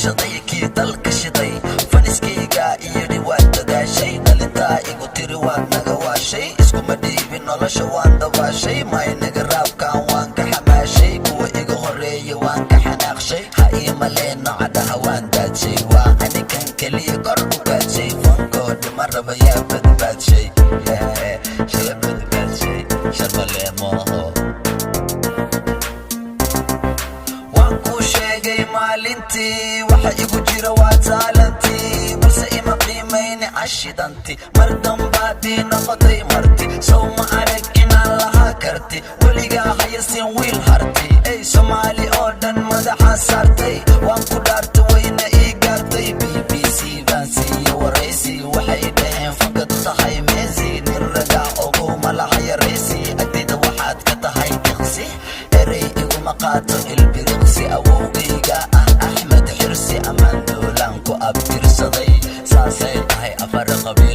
tashaday kii dalka shiday faniskayga iyidhi waad dadaashay dhalintaa igu tiri waad naga waashay iskuma dhiibin nolosha waan dabaashay maynaga raabkaan waan ka xamaashay kuwa iga horeeya waan ka xanaaqshay ha ii maleen nocadaha waan daadshay waa anigan keliya kor u gaadshay fankoodhi ma raba yaa badbaadshay shala badbaadshay sharbalee mooho waan kuu sheegay maalintii waxa igu jira waa taalantii balse ima qiimayni cashidanti mar dambaadii noqotay marti sow ma arag inaan lahaa karti weligaa hayasin wiil harti ey soomaali oo dhan madaxaan saartay waan ku dhaarta wayna ii gaartay BBC baan siiye waraysi waxay dhaheen fakad tahay meesi nin ragaa ogow malaha yaraysi agtayda waxaad ka tahay diqsi erey iguma qaato ilbiriqsi awowgayga ah axmed xirsi ammaan doolaan ku abtirsaday saasay tahay afar qabiil